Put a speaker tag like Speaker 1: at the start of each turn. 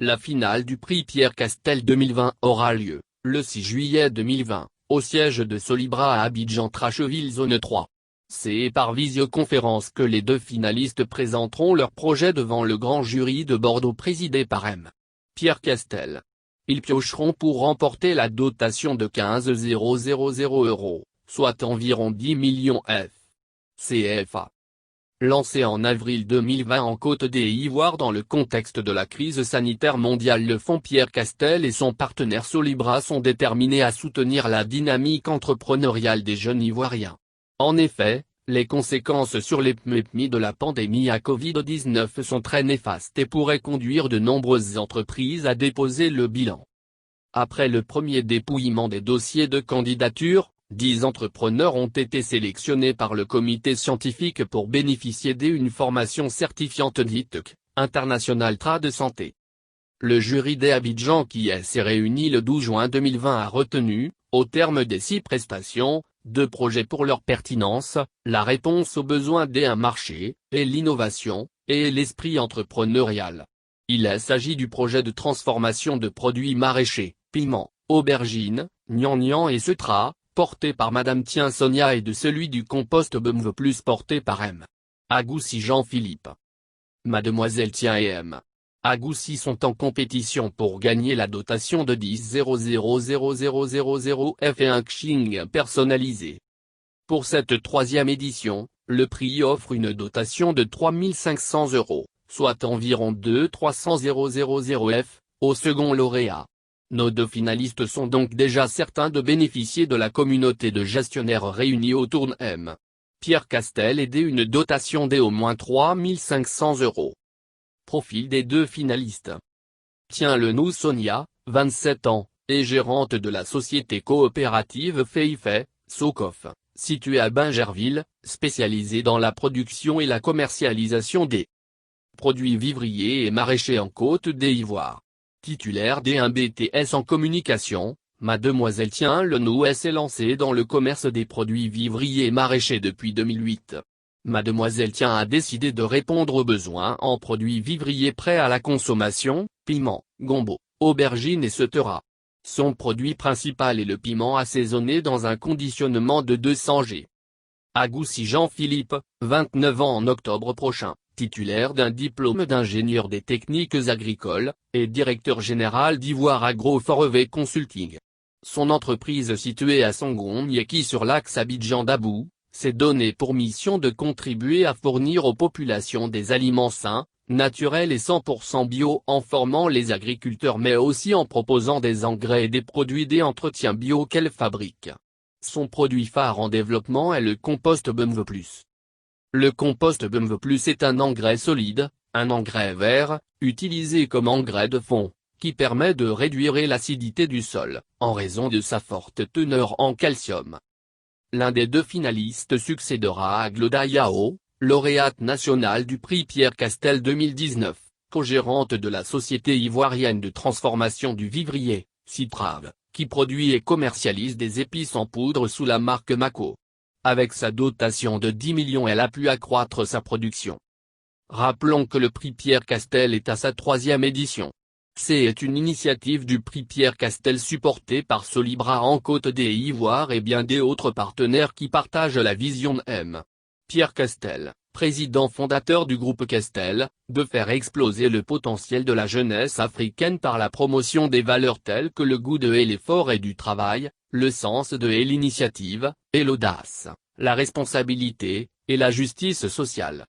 Speaker 1: La finale du prix Pierre Castel 2020 aura lieu, le 6 juillet 2020, au siège de Solibra à Abidjan-Tracheville Zone 3. C'est par visioconférence que les deux finalistes présenteront leur projet devant le grand jury de Bordeaux présidé par M. Pierre Castel. Ils piocheront pour remporter la dotation de 15 000 €, soit environ 10 millions CFA. Lancé en avril 2020 en Côte d'Ivoire dans le contexte de la crise sanitaire mondiale, le fonds Pierre Castel et son partenaire Solibra sont déterminés à soutenir la dynamique entrepreneuriale des jeunes Ivoiriens. En effet, les conséquences sur l'économie de la pandémie à Covid-19 sont très néfastes et pourraient conduire de nombreuses entreprises à déposer le bilan. Après le premier dépouillement des dossiers de candidature, 10 entrepreneurs ont été sélectionnés par le comité scientifique pour bénéficier d'une formation certifiante dite CE, International Trade Santé. Le jury d'Abidjan qui s'est réuni le 12 juin 2020 a retenu, au terme des 6 prestations, 2 projets pour leur pertinence, la réponse aux besoins d'un marché, et l'innovation, et l'esprit entrepreneurial. Il s'agit du projet de transformation de produits maraîchers, piments, aubergines, gnangnan et setra, porté par Madame Tien Sonia, et de celui du compost BMV+, porté par M. Agoussi Jean-Philippe. Mademoiselle Tien et M. Agoussi sont en compétition pour gagner la dotation de 10 000 F et un coaching personnalisé. Pour cette 3e édition, le prix offre une dotation de 3 500 €, soit environ 300 000 F, au second lauréat. Nos 2 finalistes sont donc déjà certains de bénéficier de la communauté de gestionnaires réunis autour de M. Pierre Castel et d'une dotation d'au moins 3 500 €. Profil des 2 finalistes. Tien-le-nous Sonia, 27 ans, est gérante de la société coopérative Feifei, Socof, située à Bingerville, spécialisée dans la production et la commercialisation des produits vivriers et maraîchers en Côte d'Ivoire. Titulaire d'un BTS en communication, Mademoiselle Tien-le-nous s'est lancée dans le commerce des produits vivriers et maraîchers depuis 2008. Mademoiselle Tien a décidé de répondre aux besoins en produits vivriers prêts à la consommation, piment, gombo, aubergine et setra. Son produit principal est le piment assaisonné dans un conditionnement de 200 G. Agoussi Jean-Philippe, 29 ans en octobre prochain, titulaire d'un diplôme d'ingénieur des techniques agricoles, et directeur général d'Ivoire Agro Forever Consulting. Son entreprise située à Sangogne qui sur l'axe Abidjan-Dabou, s'est donné pour mission de contribuer à fournir aux populations des aliments sains, naturels et 100% bio en formant les agriculteurs mais aussi en proposant des engrais et des produits d'entretien bio qu'elle fabrique. Son produit phare en développement est le compost BMV+. Le compost BMV+ est un engrais solide, un engrais vert, utilisé comme engrais de fond, qui permet de réduire l'acidité du sol, en raison de sa forte teneur en calcium. L'un des 2 finalistes succédera à Gloda Yao, lauréate nationale du prix Pierre Castel 2019, co-gérante de la société ivoirienne de transformation du vivrier, Citrave, qui produit et commercialise des épices en poudre sous la marque Mako. Avec sa dotation de 10 millions, elle a pu accroître sa production. Rappelons que le prix Pierre Castel est à sa 3e édition. C'est une initiative du prix Pierre Castel supportée par Solibra en Côte d'Ivoire et bien des autres partenaires qui partagent la vision de M. Pierre Castel, président fondateur du groupe Castel, de faire exploser le potentiel de la jeunesse africaine par la promotion des valeurs telles que le goût de l'effort et du travail, le sens de l'initiative, et l'audace, la responsabilité, et la justice sociale.